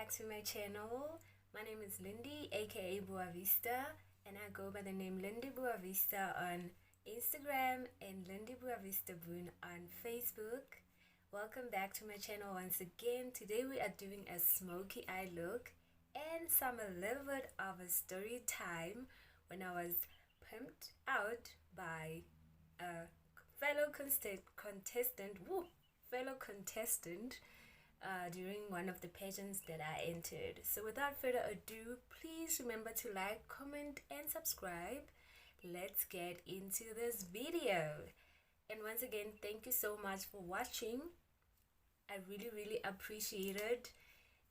back to my channel. My name is Lindy, aka Boavista, and I go by the name Lindy Boavista on Instagram and Lindy Boavista Boon on Facebook. Welcome back to my channel once again. Today we are doing a smoky eye look and a little bit of a story time when I was pimped out by a fellow contestant during one of the pageants that I entered. So without further ado, please remember to like, comment and subscribe. Let's get into this video. And once again, thank you so much for watching. I really appreciate it,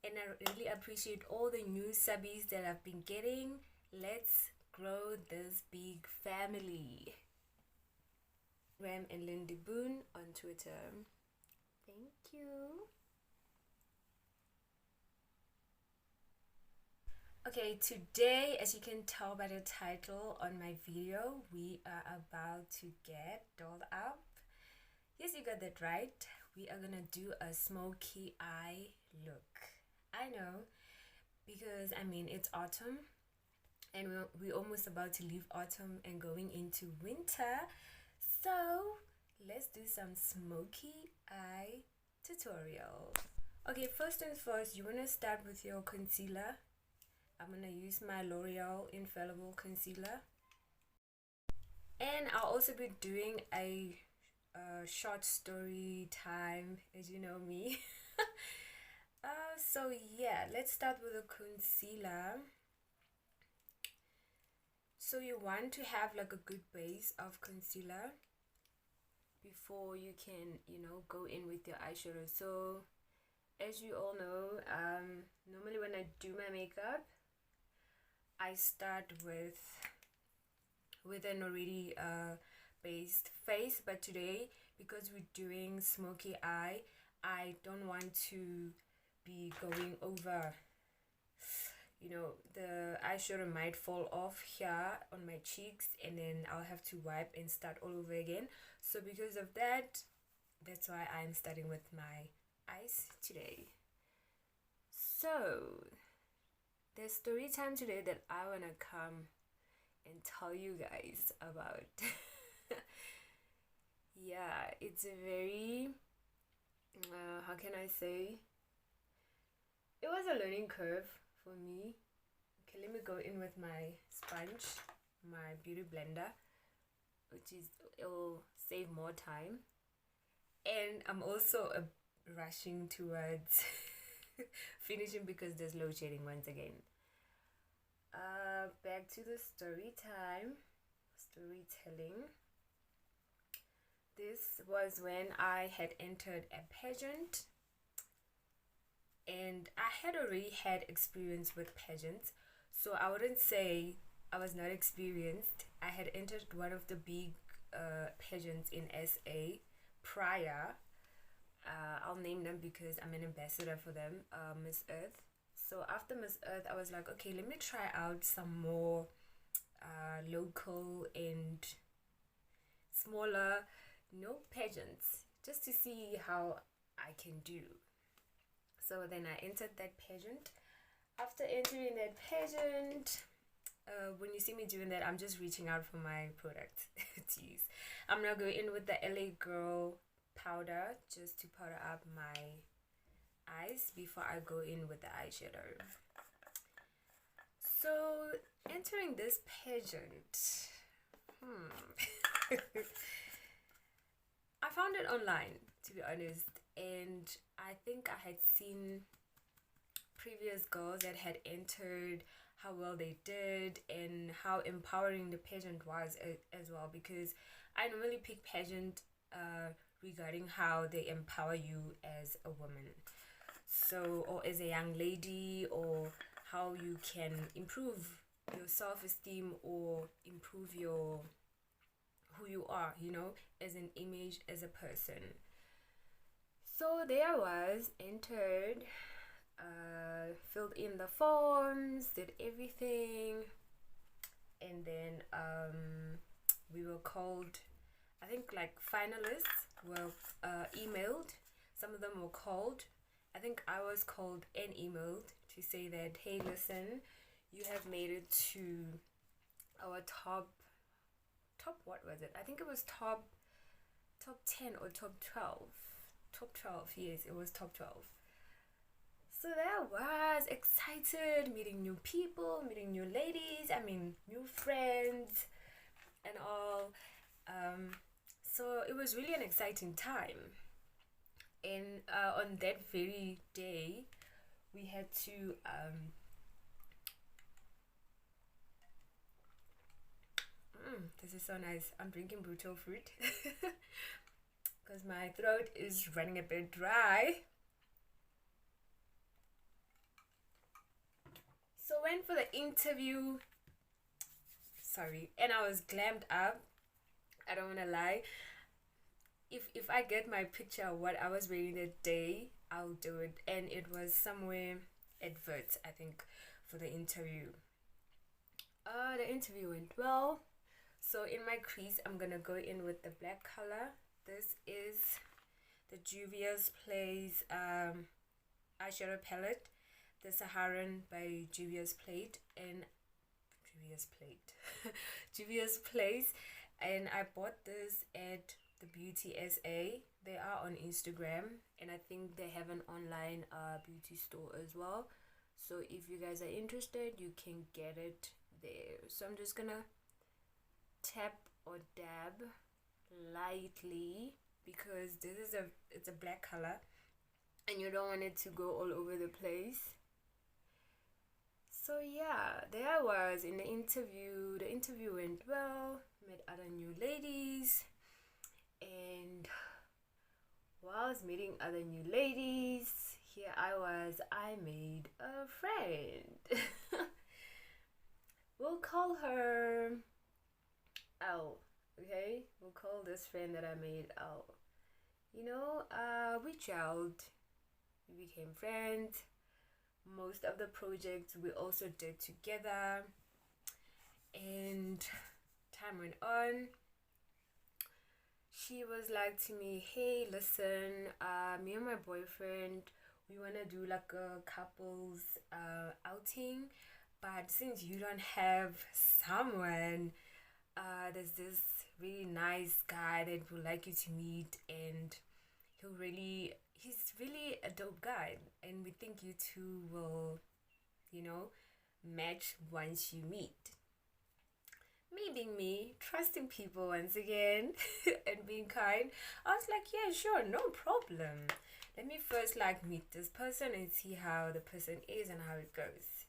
and I really appreciate all the new subbies that I've been getting. Let's grow this big family. Ram and Lindy Boon on Twitter. Thank you. Okay, today, as you can tell by the title on my video, we are about to get dolled up. Yes, you got that right. We are gonna do a smoky eye look. I know, because I mean it's autumn and we're almost about to leave autumn and going into winter. So let's do some smoky eye tutorial. Okay, first and first, you want to start with your concealer. I'm gonna use my L'Oreal Infallible concealer, and I'll also be doing a short story time, as you know me. So yeah, let's start with the concealer. So you want to have like a good base of concealer before you can, go in with your eyeshadow. So as you all know, normally when I do my makeup, I start with an already based face, but today, because we're doing smoky eye, I don't want to be going over, the eyeshadow might fall off here on my cheeks, and then I'll have to wipe and start all over again. So because of that, that's why I'm starting with my eyes today. So the story time today that I want to come and tell you guys about. Yeah, it's a very, how can I say? It was a learning curve for me. Okay, let me go in with my sponge, my beauty blender, which is, it'll save more time. And I'm also rushing towards finishing because there's load shedding once again. Back to the storytelling. This was when I had entered a pageant, and I had already had experience with pageants, so I wouldn't say I was not experienced. I had entered one of the big pageants in SA prior. I'll name them because I'm an ambassador for them, Miss Earth. So after Miss Earth, I was like, okay, let me try out some more local and smaller, pageants, just to see how I can do. So then I entered that pageant. After entering that pageant, when you see me doing that, I'm just reaching out for my product to use. I'm now going in with the LA Girl powder just to powder up my eyes before I go in with the eyeshadow. So entering this pageant, I found it online, to be honest, and I think I had seen previous girls that had entered, how well they did and how empowering the pageant was as well, because I normally pick pageant regarding how they empower you as a woman, so, or as a young lady, or how you can improve your self-esteem or improve your who you are, as an image, as a person. So there I was, entered, filled in the forms, did everything, and then we were called. I think like finalists were emailed. Some of them were called. I think I was called and emailed to to say that, hey, listen, you have made it to our top, what was it? I think it was top 10 or top 12. Top 12, yes, it was top 12. So there I was, excited, meeting new people, meeting new ladies, new friends and all. So it was really an exciting time. And on that very day, we had to this is so nice. I'm drinking brutal fruit because my throat is running a bit dry. So went for the interview. Sorry, and I was glammed up. I don't wanna lie. If I get my picture of what I was wearing that day, I'll do it. And it was somewhere at Vert, I think, for the interview. The interview went well. So in my crease, I'm gonna go in with the black color. This is the Juvia's Place eyeshadow palette, the Saharan by Juvia's Place, Juvia's Place, and I bought this at the Beauty SA. They are on Instagram, and I think they have an online beauty store as well. So if you guys are interested, you can get it there. So I'm just gonna tap or dab lightly because it's a black color and you don't want it to go all over the place. So yeah, there I was in the interview. The interview went well, met other new ladies, and while I was meeting other new ladies, here I made a friend. We'll call her L, okay? We'll call this friend that I made L. We gelled, we became friends. Most of the projects we also did together, and time went on. She was like to me, hey, listen, me and my boyfriend, we want to do like a couples outing, but since you don't have someone, there's this really nice guy that would like you to meet, and he's really a dope guy, and we think you two will, match once you meet. Me being me, trusting people once again and being kind, I was like, yeah, sure, no problem. Let me first meet this person and see how the person is and how it goes.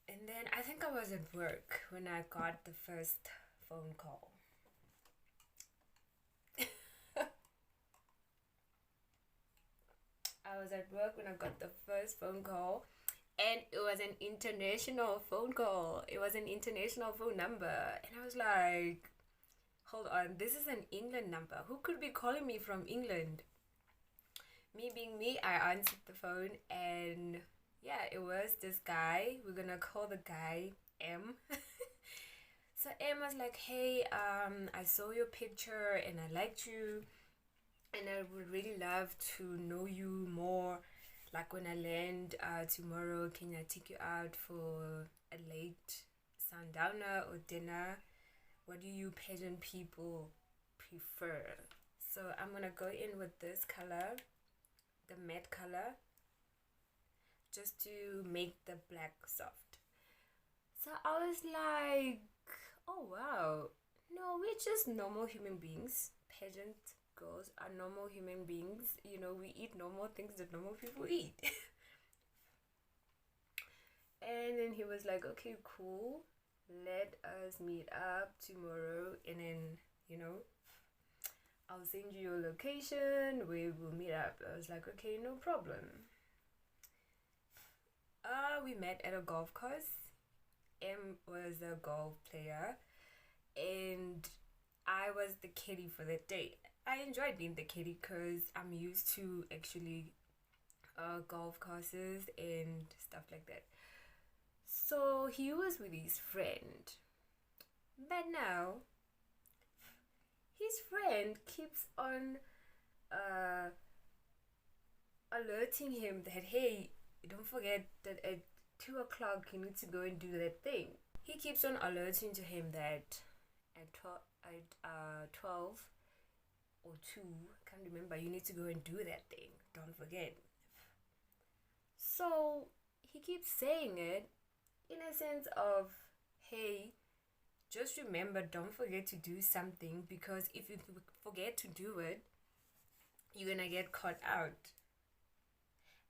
And then I think I was at work when I got the first phone call. I was at work when I got the first phone call, and it was an international phone call. It was an international phone number, and I was like, hold on, this is an England number. Who could be calling me from England? Me being me, I answered the phone, and yeah, it was this guy. We're gonna call the guy M. So M was like, hey, I saw your picture and I liked you, and I would really love to know you more. Like when I land tomorrow, can I take you out for a late sundowner or dinner? What do you pageant people prefer? So I'm gonna go in with this color, the matte color, just to make the black soft. So I was like, oh wow, no, we're just normal human beings. Pageant girls are normal human beings. We eat normal things that normal people eat. And then he was like, okay, cool, let us meet up tomorrow, and then I'll send you your location, we will meet up. I was like, okay, no problem. We met at a golf course. M was a golf player, and I was the caddy for that day. I enjoyed being the caddy because I'm used to actually golf courses and stuff like that. So he was with his friend, but now his friend keeps on alerting him that, hey, don't forget that at 2 o'clock you need to go and do that thing. He keeps on alerting to him that at 12 or 2, I can't remember, you need to go and do that thing. Don't forget. So he keeps saying it in a sense of, hey, just remember, don't forget to do something, because if you forget to do it, you're gonna get caught out.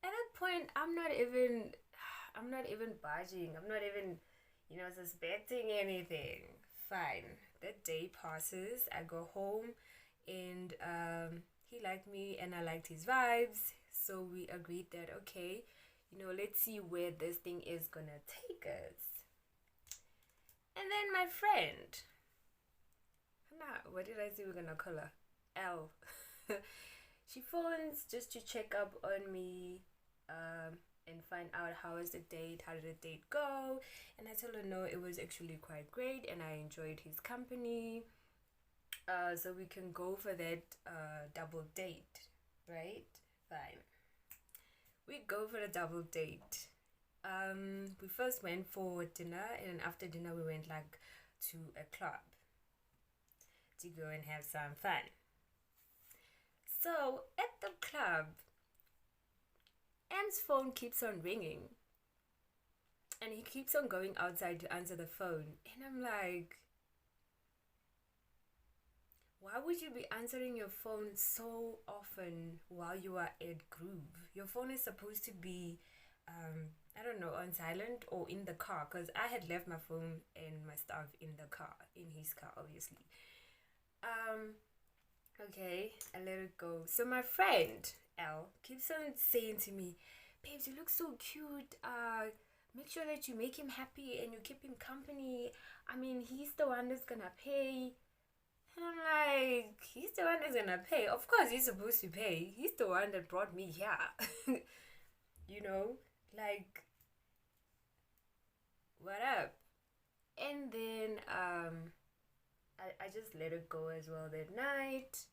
At that point, I'm not even budging. I'm not even, suspecting anything. Fine. That day passes. I go home, and he liked me, and I liked his vibes. So we agreed that, okay, let's see where this thing is gonna take us. And then my friend, what did I say we're gonna call her? L. She phones just to check up on me, and find out how was the date, how did the date go. And I told her no, it was actually quite great, and I enjoyed his company. So we can go for that double date, right? Fine. We go for a double date. We first went for dinner, and after dinner we went to a club to go and have some fun. So at the club, M's phone keeps on ringing, and he keeps on going outside to answer the phone, and I'm like, why would you be answering your phone so often while you are at groove? Your phone is supposed to be on silent or in the car, because I had left my phone and my stuff in his car, obviously. Okay, I let it go. So my friend L keeps on saying to me, babes, you look so cute. Make sure that you make him happy and you keep him company. I mean, he's the one that's gonna pay. And I'm like, he's the one that's gonna pay? Of course he's supposed to pay. He's the one that brought me here. What up? And then I just let it go as well that night.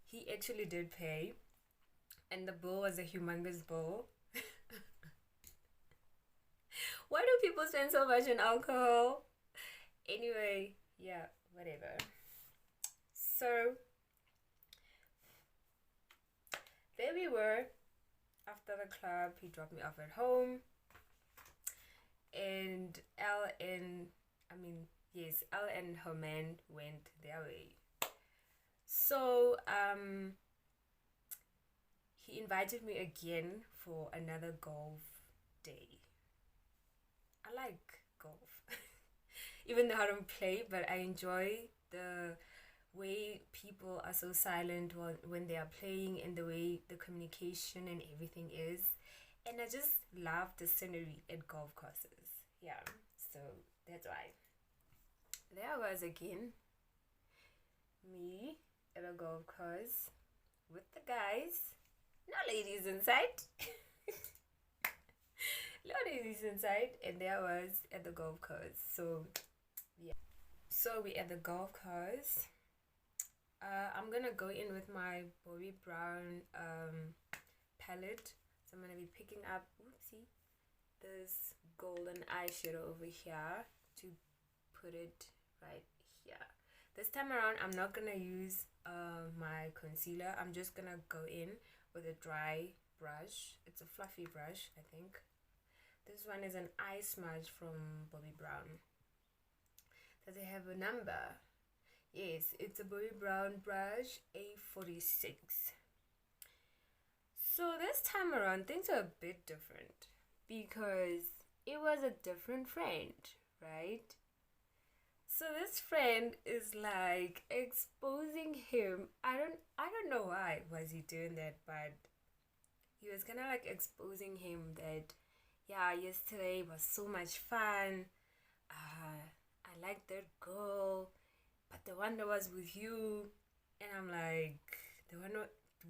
He actually did pay, and the bill was a humongous bill. Why do people spend so much on alcohol? Anyway, yeah, whatever. So there we were. After the club, he dropped me off at home, and L and her man went their way. So he invited me again for another golf day. I like golf. Even though I don't play, but I enjoy the way people are so silent when they are playing, and the way the communication and everything is. And I just love the scenery at golf courses. Yeah, so that's why. There I was again, me at a golf course with the guys. No ladies inside. No ladies inside. And there I was at the golf course. So yeah. So we at the golf course. I'm gonna go in with my Bobbi Brown palette. So I'm gonna be picking up this golden eyeshadow over here to put it right here. This time around, I'm not gonna use my concealer. I'm just gonna go in with a dry brush. It's a fluffy brush, I think. This one is an eye smudge from Bobbi Brown. Does it have a number? Yes, it's a Bobbi Brown brush, A46. So this time around, things are a bit different, because it was a different friend, right? So this friend is like exposing him. I don't know why was he doing that, but he was kind of like exposing him that, yeah, yesterday was so much fun. I liked that girl, but the one that was with you. And I'm like,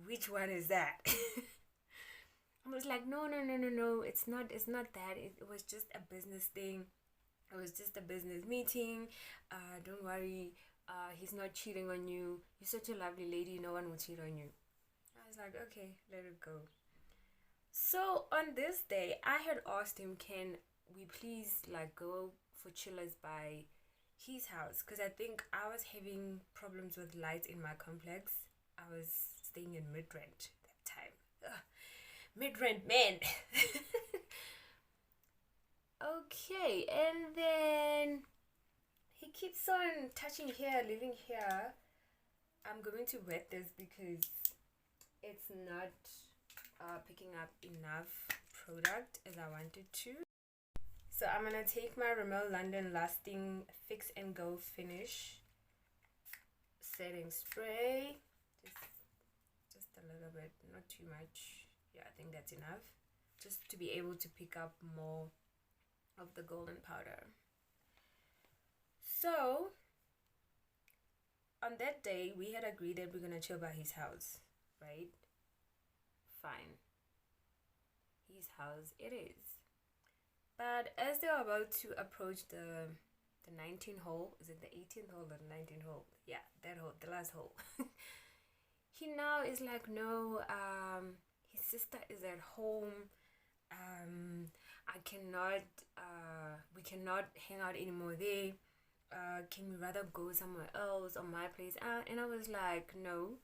which one is that? I was like, no, it's not that. It was just a business thing. It was just a business meeting. Don't worry. He's not cheating on you. You're such a lovely lady. No one will cheat on you. I was like, okay, let it go. So on this day, I had asked him, can we please like go for chillers by his house? Because I think I was having problems with lights in my complex. I was staying in Midrand that time. Ugh, Midrand, man. Okay, and then he keeps on touching here, leaving here. I'm going to wet this because it's not picking up enough product as I wanted to. So I'm gonna take my Rimmel London Lasting Fix and Go Finish setting spray, just a little bit, not too much. Yeah, I think that's enough, just to be able to pick up more of the golden powder. So on that day we had agreed that we're gonna chill by his house, right? Fine, his house it is. But as they were about to approach the 19th hole, is it the 18th hole or the 19th hole? Yeah, that hole, the last hole. He now is like, no, his sister is at home. I cannot, we cannot hang out anymore there. Can we rather go somewhere else or my place? And I was like, no,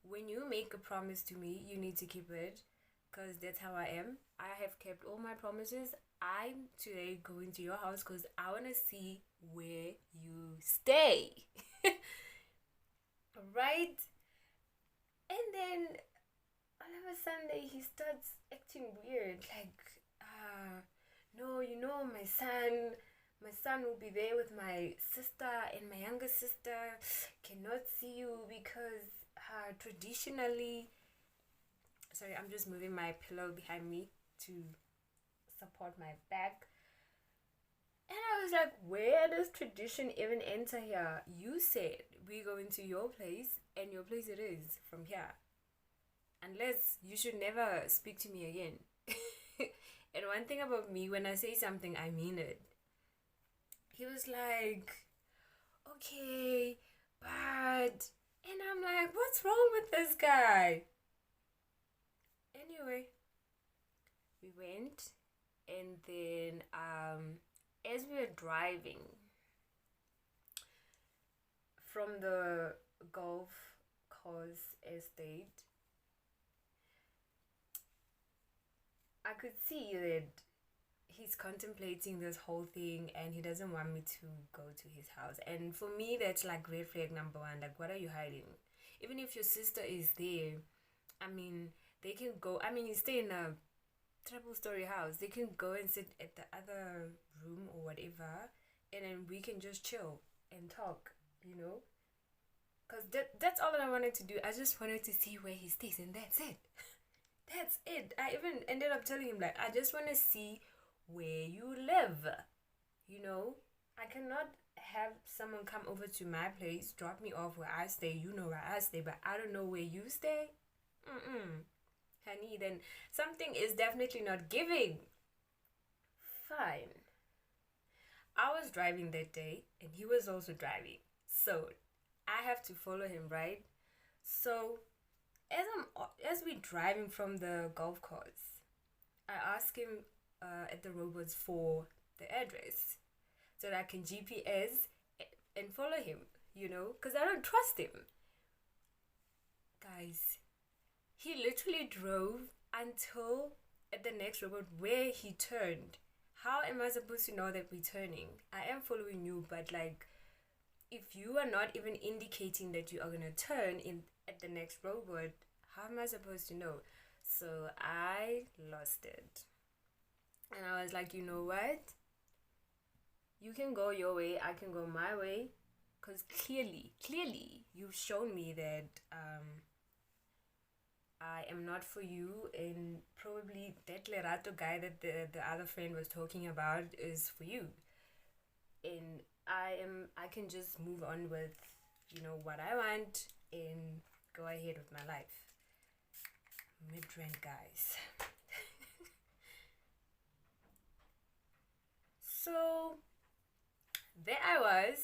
when you make a promise to me, you need to keep it, because that's how I am. I have kept all my promises. I'm today going to your house because I want to see where you stay. Right? And then all of a sudden he starts acting weird, like, no, you know, my son will be there with my sister, and my younger sister cannot see you because traditionally, sorry, I'm just moving my pillow behind me to support my back. And I was like, where does tradition even enter here? You said we go into your place, and your place it is from here, unless you should never speak to me again. And one thing about me, when I say something, I mean it. He was like, okay, but, and I'm like, what's wrong with this guy? Anyway, we went, and then as we were driving from the golf course estate, I could see that he's contemplating this whole thing and he doesn't want me to go to his house. And for me, that's like red flag number one. Like, what are you hiding? Even if your sister is there, I mean, they can go. I mean, you stay in a triple story house. They can go and sit at the other room or whatever, and then we can just chill and talk, you know? Because that's all that I wanted to do. I just wanted to see where he stays, and that's it. That's it. I even ended up telling him, like, I just want to see where you live, you know? I cannot have someone come over to my place, drop me off where I stay, you know where I stay, but I don't know where you stay. Honey, then something is definitely not giving. Fine. I was driving that day, and he was also driving, so I have to follow him, right? So as we're driving from the golf course, I ask him at the robots for the address so that I can GPS and follow him, you know, because I don't trust him. Guys, he literally drove until at the next robot where he turned. How am I supposed to know that we're turning? I am following you, but like, if you are not even indicating that you are gonna turn in at the next robot, how am I supposed to know? So I lost it. And I was like, you know what? You can go your way, I can go my way. Because clearly, you've shown me that I am not for you, and probably that Lerato guy that the other friend was talking about is for you. And I can just move on with, you know, what I want and go ahead with my life. Midrand, guys. So there I was.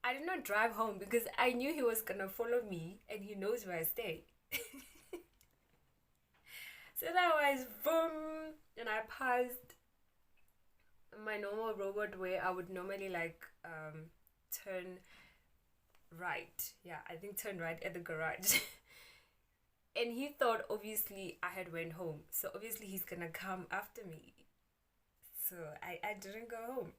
I did not drive home because I knew he was gonna follow me and he knows where I stay. So that was boom, and I passed my normal robot way. I would normally like turn right. Yeah, I think turn right at the garage. And he thought obviously I had went home. So obviously he's gonna come after me. So I didn't go home.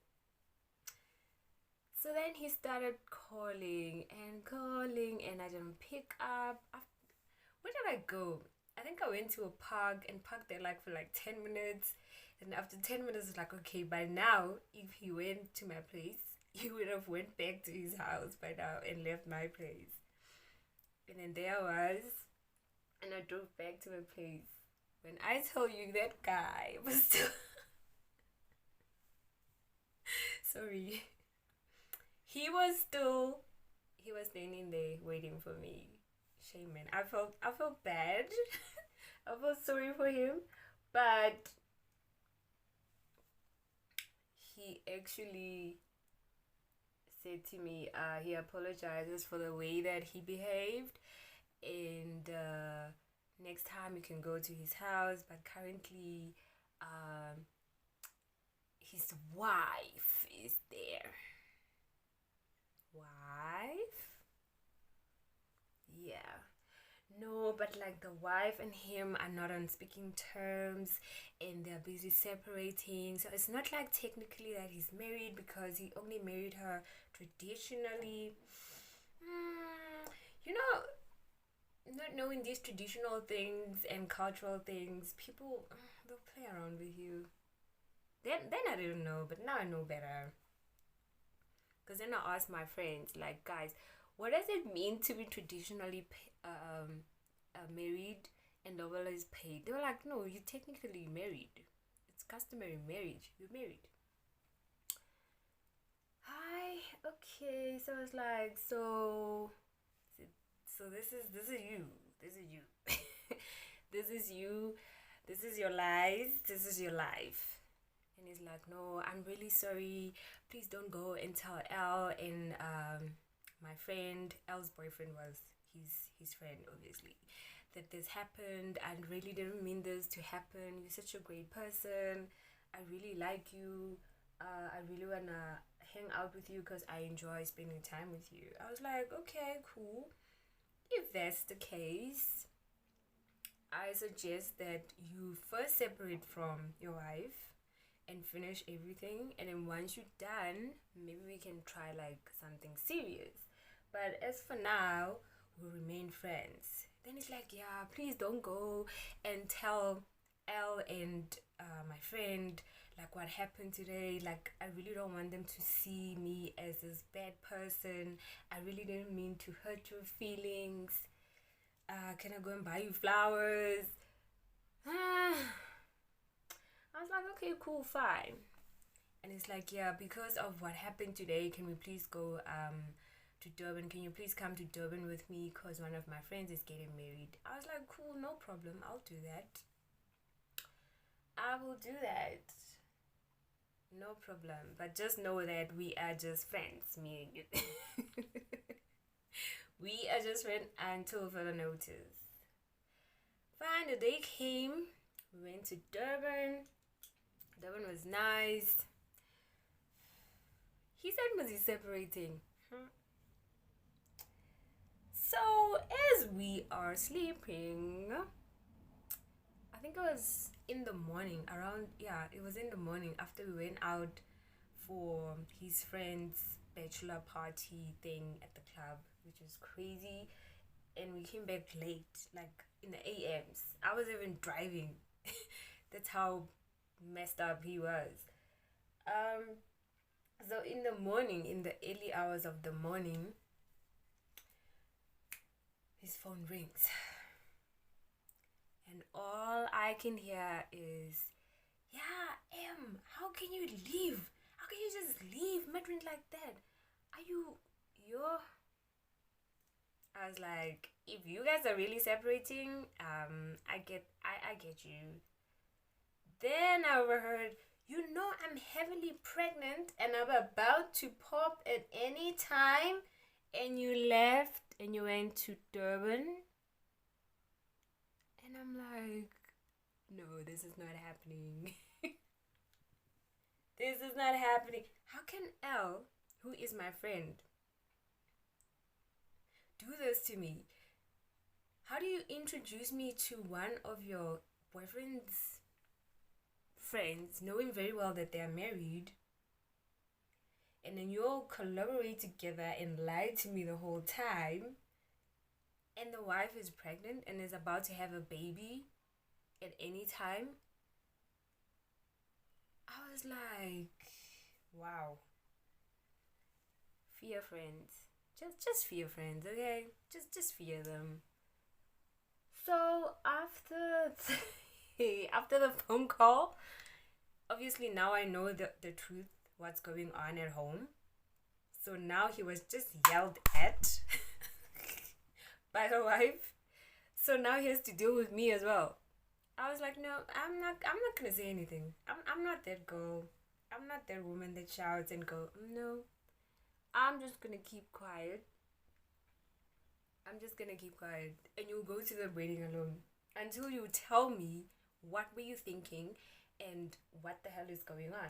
So then he started calling and I didn't pick up. Where did I go? I think I went to a park and parked there like for like 10 minutes. And after 10 minutes, it's like, okay, by now, if he went to my place, he would have went back to his house by now and left my place. And then there I was, and I drove back to my place. When I tell you that guy was still... Sorry. He was standing there waiting for me. Shame, man. I felt bad. I felt sorry for him. But he actually said to me, he apologizes for the way that he behaved, and next time you can go to his house, but currently his wife is there. Wife? Yeah. No, but like the wife and him are not on speaking terms and they're busy separating. So it's not like technically that he's married because he only married her traditionally. You know, not knowing these traditional things and cultural things, people, they'll play around with you. Then I didn't know, but now I know better. Because then I asked my friends, like, guys, what does it mean to be traditionally married and lobola is paid? They were like, no, you're technically married. It's customary marriage. You're married. Hi, okay. So I was like, so this is you. This is you. This is you. This is your lies. This is your life. And he's like, no, I'm really sorry. Please don't go and tell Elle. And my friend, Elle's boyfriend was his friend, obviously, that this happened. I really didn't mean this to happen. You're such a great person. I really like you. I really want to hang out with you because I enjoy spending time with you. I was like, okay, cool. If that's the case, I suggest that you first separate from your wife and finish everything, and then once you're done, maybe we can try like something serious. But as for now, we'll remain friends. Then it's like, yeah, please don't go and tell Elle and my friend like what happened today. Like, I really don't want them to see me as this bad person. I really didn't mean to hurt your feelings. Can I go and buy you flowers? I was like, okay, cool, fine. And it's like, yeah, because of what happened today, can we please go to Durban? Can you please come to Durban with me? Because one of my friends is getting married. I was like, cool, no problem. I'll do that. I will do that. No problem. But just know that we are just friends, me and you. We are just friends until further notice. Fine, the day came. We went to Durban. Durban was nice. He said, was he separating? So, as we are sleeping, I think it was in the morning, it was in the morning after we went out for his friend's bachelor party thing at the club, which was crazy. And we came back late, like in the AMs. I was even driving. That's how messed up he was. So in the morning, in the early hours of the morning, his phone rings. And all I can hear is, yeah, how can you leave? How can you just leave Midrand like that? I was like, if you guys are really separating, I get you. Then I overheard, I'm heavily pregnant and I'm about to pop at any time, and you left and you went to Durban. And I'm like, No, this is not happening. This is not happening. How can L, who is my friend, do this to me? How do you introduce me to one of your boyfriend's friends, knowing very well that they are married, and then you all collaborate together and lie to me the whole time, and the wife is pregnant and is about to have a baby at any time? I was like, wow. Fear friends. Just fear friends, okay? Just fear them. So after after the phone call, obviously now I know the truth, what's going on at home. So now he was just yelled at by the wife. So now he has to deal with me as well. I was like, no, I'm not gonna say anything. I'm not that girl. I'm not that woman that shouts and go, no. I'm just gonna keep quiet. I'm just gonna keep quiet. And you'll go to the wedding alone until you tell me what were you thinking and what the hell is going on.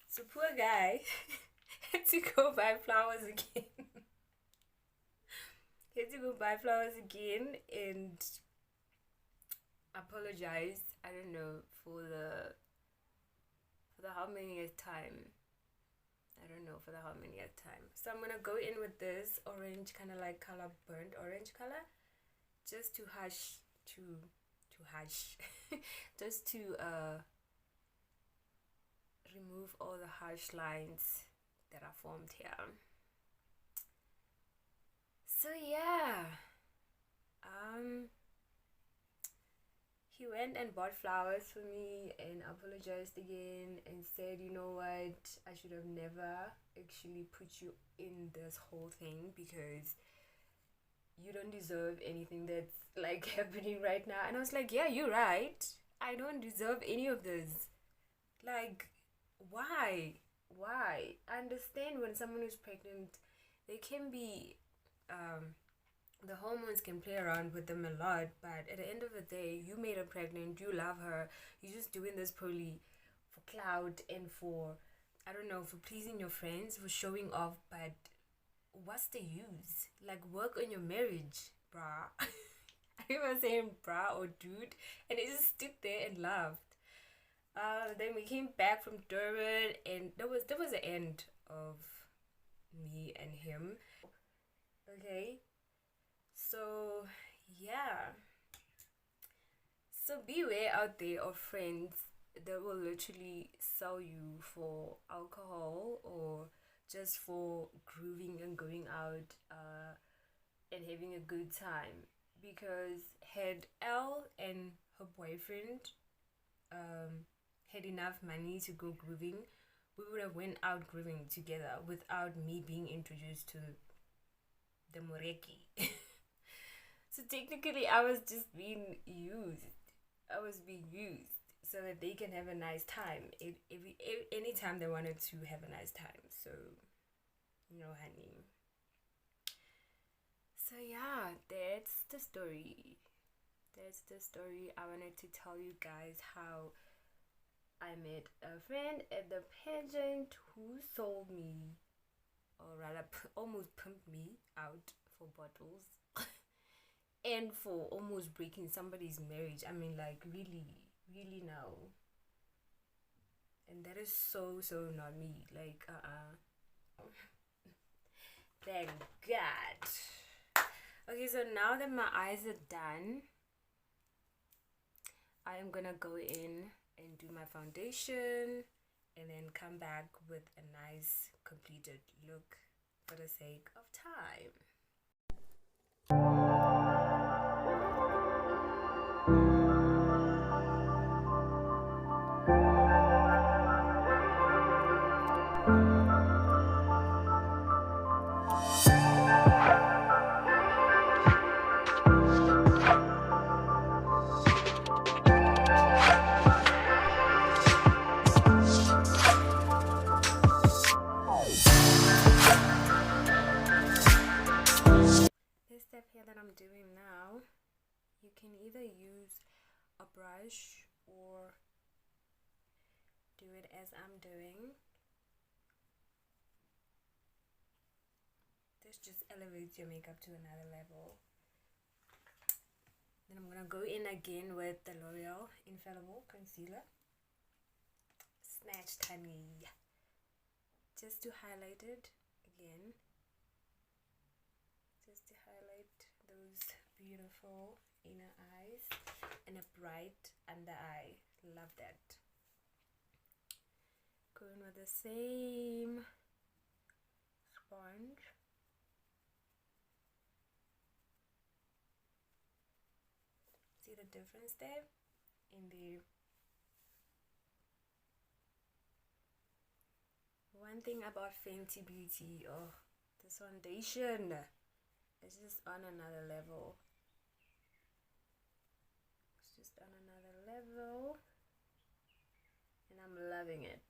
So poor guy had to go buy flowers again. He had to go buy flowers again and apologize. I don't know for the how many time. I don't know for the how many time. So I'm gonna go in with this orange kind of like color, burnt orange color, just to hush just to remove all the harsh lines that are formed here. So yeah, he went and bought flowers for me and apologized again and said, you know what, I should have never actually put you in this whole thing because you don't deserve anything that's like happening right now. And I was like, yeah, you're right. I don't deserve any of this. Like, why? I understand when someone is pregnant, they can be the hormones can play around with them a lot, but at the end of the day, you made her pregnant, you love her, you're just doing this probably for clout and for, I don't know, for pleasing your friends, for showing off, but what's the use? Like, work on your marriage, brah. I remember saying brah or dude, and they just stood there and laughed. Then we came back from Durban, and there was the end of me and him. Okay, so yeah, so beware out there of friends that will literally sell you for alcohol or just for grooving and going out and having a good time. Because had Elle and her boyfriend had enough money to go grooving, we would have went out grooving together without me being introduced to the Moreki. So technically I was just being used. I was being used so that they can have a nice time. Anytime they wanted to have a nice time. So, you know, honey. So yeah, that's the story. That's the story. I wanted to tell you guys how I met a friend at the pageant who sold me, or rather almost pimped me out for bottles and for almost breaking somebody's marriage. I mean, like, really now. And that is so not me. Like, thank God. Okay, so now that my eyes are done, I am gonna go in and do my foundation and then come back with a nice completed look for the sake of time. or do it as I'm doing. This just elevates your makeup to another level. Then I'm gonna go in again with the L'Oreal Infallible Concealer. Snatched, honey. Just to highlight it again. Just to highlight those beautiful inner eyes and a bright under eye. Love that. Going with the same sponge. See the difference there in the one thing about Fenty Beauty, oh, this foundation is just on another level. It's just on another level, and I'm loving it.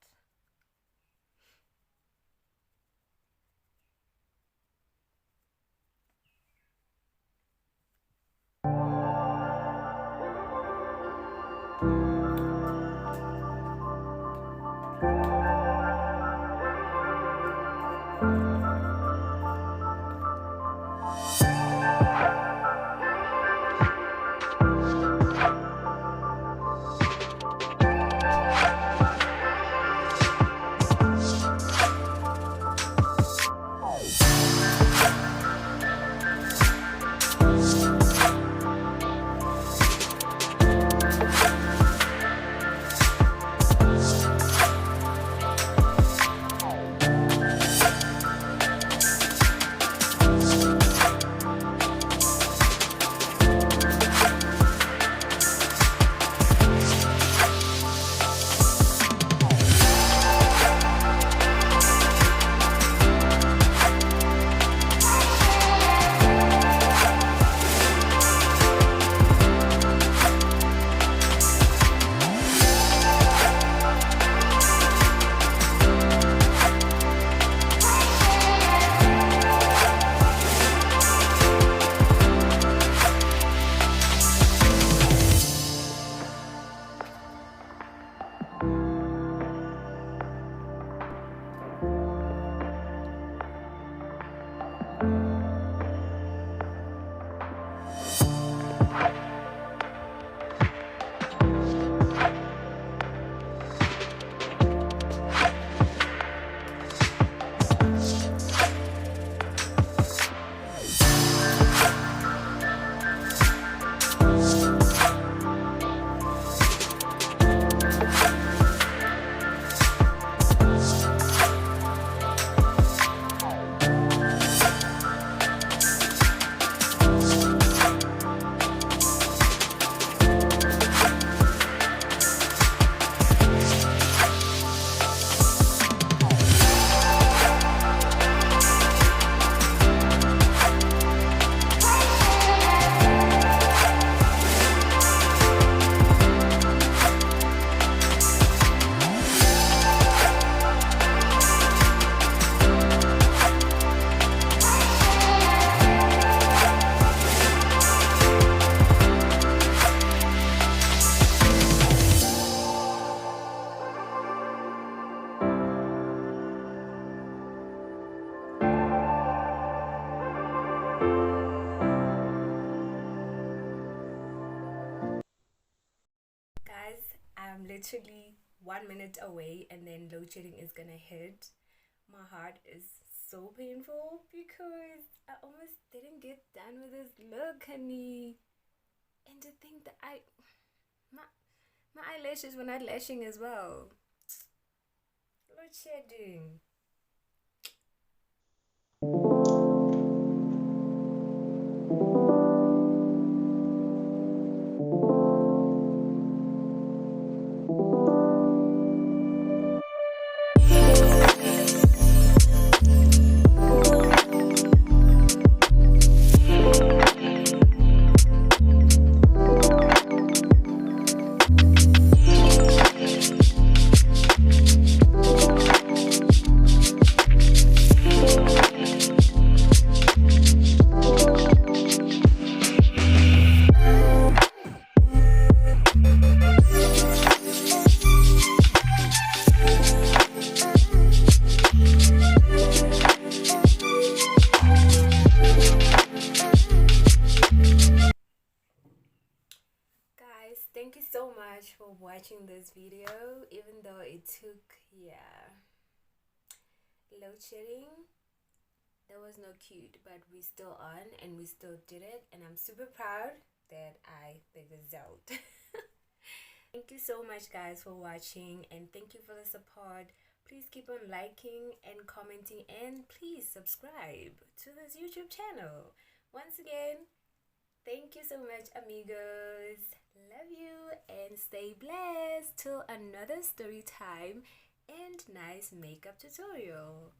I'm literally 1 minute away and then load shedding is gonna hit. My heart is so painful because I almost didn't get done with this look, honey. And to think that my eyelashes were not lashing as well. Load shedding. watching this video, even though it took, load shedding. There was no cute, but we still on and we still did it, and I'm super proud that the result. Thank you so much, guys, for watching, and thank you for the support. Please keep on liking and commenting, and please subscribe to this YouTube channel. Once again, thank you so much, amigos. Love you and stay blessed till another story time and nice makeup tutorial.